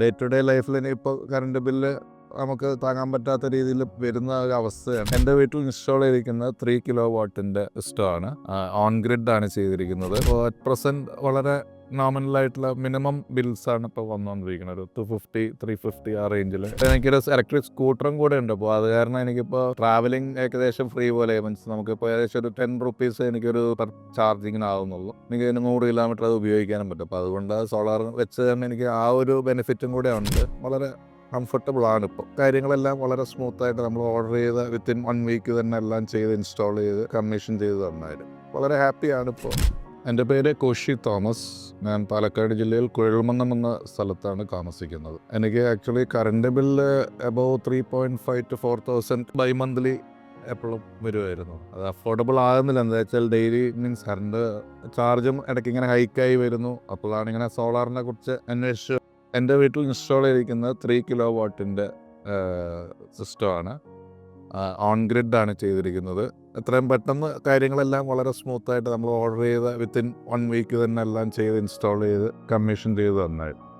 Day to day ലൈഫിൽ ഇനിയിപ്പോൾ current bill നമുക്ക് താങ്ങാൻ പറ്റാത്ത രീതിയിൽ വരുന്ന ഒരു അവസ്ഥയാണ്. എൻ്റെ വീട്ടിൽ ഇൻസ്റ്റാൾ ചെയ്തിരിക്കുന്നത് 3 കിലോ വാട്ടിൻ്റെ സിസ്റ്റമാണ്. ഓൺ ഗ്രിഡ് ആണ് ചെയ്തിരിക്കുന്നത്. ഇപ്പോൾ അറ്റ് പ്രസൻറ്റ് വളരെ നോമിനലായിട്ടുള്ള മിനിമം ബിൽസാണ് ഇപ്പോൾ വന്നുകൊണ്ടിരിക്കുന്നത്. ഒരു 250 350 ആ റേഞ്ചിൽ. എനിക്കൊരു ഇലക്ട്രിക് സ്കൂട്ടറും കൂടെ ഉണ്ട്. അപ്പോൾ അത് കാരണം എനിക്കിപ്പോൾ ട്രാവലിംഗ് ഏകദേശം ഫ്രീ പോലെ. മീൻസ് നമുക്കിപ്പോൾ ഏകദേശം ഒരു 10 റുപ്പീസ് എനിക്കൊരു പെർ ചാർജിങ്ങിനാവുന്നുള്ളൂ. എനിക്ക് 100 കിലോമീറ്റർ അത് ഉപയോഗിക്കാനും പറ്റും. അപ്പോൾ അതുകൊണ്ട് സോളാർ വെച്ച് തന്നെ എനിക്ക് ആ ഒരു ബെനിഫിറ്റും കൂടെ ഉണ്ട്. വളരെ കംഫർട്ടബിൾ ആണ്. ഇപ്പോൾ കാര്യങ്ങളെല്ലാം വളരെ സ്മൂത്തായിട്ട് നമ്മൾ ഓർഡർ ചെയ്ത് വിത്തിൻ 1 വീക്ക് തന്നെ എല്ലാം ചെയ്ത് ഇൻസ്റ്റാൾ ചെയ്ത് കമ്മീഷൻ ചെയ്ത് തന്നായിരുന്നു. വളരെ ഹാപ്പിയാണ് ഇപ്പോൾ. എൻ്റെ പേര് കോശി തോമസ്. ഞാൻ പാലക്കാട് ജില്ലയിൽ കുഴൽമന്നം എന്ന സ്ഥലത്താണ് താമസിക്കുന്നത്. എനിക്ക് actually current bill above 3.5 to 4,000 by monthly എപ്പോഴും വരുമായിരുന്നു. അത് അഫോർഡബിൾ ആകുന്നില്ല. എന്താ വെച്ചാൽ ഡെയിലി മീൻസ് കറണ്ട് ചാർജും ഇടയ്ക്ക് ഇങ്ങനെ ഹൈക്കായി വരുന്നു. അപ്പോഴാണ് ഇങ്ങനെ സോളാറിനെ കുറിച്ച് അന്വേഷിച്ച് എൻ്റെ വീട്ടിൽ ഇൻസ്റ്റാൾ ചെയ്തിരിക്കുന്നത് 3 കിലോ വാട്ടിൻ്റെ സിസ്റ്റമാണ്. ഓൺ ഗ്രിഡ് ആണ് ചെയ്തിരിക്കുന്നത്. എത്രയും പെട്ടെന്ന് കാര്യങ്ങളെല്ലാം വളരെ സ്മൂത്തായിട്ട് നമ്മൾ ഓർഡർ ചെയ്ത് വിത്തിൻ 1 വീക്ക് തന്നെ എല്ലാം ചെയ്ത് ഇൻസ്റ്റാൾ ചെയ്ത് കമ്മീഷൻ ചെയ്ത് തന്നായിരുന്നു.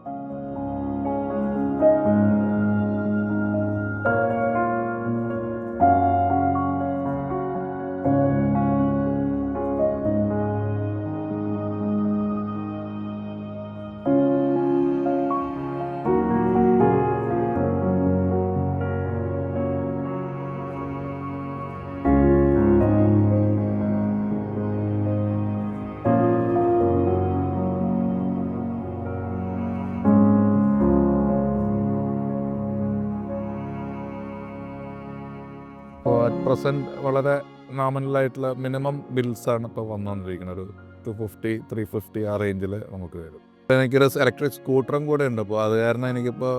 ഇപ്പോൾ അറ്റ് പ്രസൻറ്റ് വളരെ നോമിനലായിട്ടുള്ള മിനിമം ബിൽസാണ് ഇപ്പോൾ വന്നുകൊണ്ടിരിക്കുന്നത്. ഒരു 250 350 ആ റേഞ്ചിൽ നമുക്ക് വരും. എനിക്കൊരു ഇലക്ട്രിക് സ്കൂട്ടറും കൂടെ ഉണ്ട്. അപ്പോൾ അത് കാരണം എനിക്കിപ്പോൾ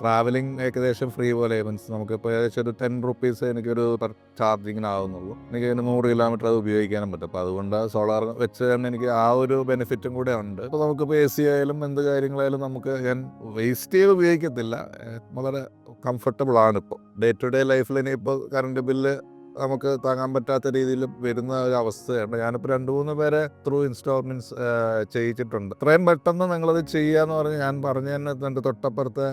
ട്രാവലിംഗ് ഏകദേശം ഫ്രീ പോലെ. മീൻസ് നമുക്കിപ്പോൾ ഏകദേശം ഒരു 10 റുപ്പീസ് എനിക്കൊരു പെർ ചാർജിങ്ങിനാവുന്നുള്ളൂ. എനിക്ക് 100 കിലോമീറ്റർ അത് ഉപയോഗിക്കാനും പറ്റും. അപ്പോൾ അതുകൊണ്ട് സോളാർ വെച്ച് തന്നെ എനിക്ക് ആ ഒരു ബെനിഫിറ്റും കൂടെ ഉണ്ട്. ഇപ്പോൾ നമുക്കിപ്പോൾ AC ആയാലും എന്ത് കാര്യങ്ങളായാലും നമുക്ക് ഞാൻ വേസ്റ്റ് ചെയ്ത് ഉപയോഗിക്കത്തില്ല. വളരെ കംഫർട്ടബിൾ ആണ് ഇപ്പോൾ. ഡേ ടു ഡേ ലൈഫിൽ ഇനിയിപ്പോൾ കറണ്ട് ബില്ല് നമുക്ക് താങ്ങാൻ പറ്റാത്ത രീതിയിൽ വരുന്ന ഒരു അവസ്ഥയാണ്. ഞാനിപ്പോൾ 2-3 പേരെ ത്രൂ ഇൻസ്റ്റാൾമെൻറ്റ്സ് ചെയ്യിച്ചിട്ടുണ്ട്. ഇത്രയും പെട്ടെന്ന് നിങ്ങളത് ചെയ്യാന്ന് പറഞ്ഞ് ഞാൻ പറഞ്ഞു തന്നെ. എൻ്റെ തൊട്ടപ്പുറത്തെ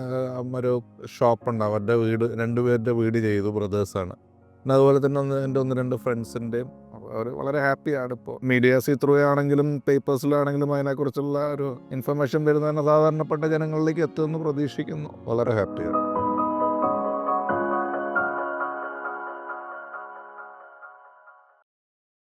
ഒരു ഷോപ്പുണ്ട്, അവരുടെ വീട് 2 പേരുടെ വീട് ചെയ്തു, ബ്രദേഴ്സാണ്. പിന്നെ അതുപോലെ തന്നെ എൻ്റെ 1-2 ഫ്രണ്ട്സിൻ്റെയും. അവർ വളരെ ഹാപ്പിയാണ്. ഇപ്പോൾ മീഡിയാസ് ത്രൂ ആണെങ്കിലും പേപ്പേഴ്സിലാണെങ്കിലും അതിനെക്കുറിച്ചുള്ള ഒരു ഇൻഫർമേഷൻ വരുന്നതന്നെ സാധാരണപ്പെട്ട ജനങ്ങളിലേക്ക് എത്തുമെന്ന് പ്രതീക്ഷിക്കുന്നു. വളരെ ഹാപ്പിയാണ്.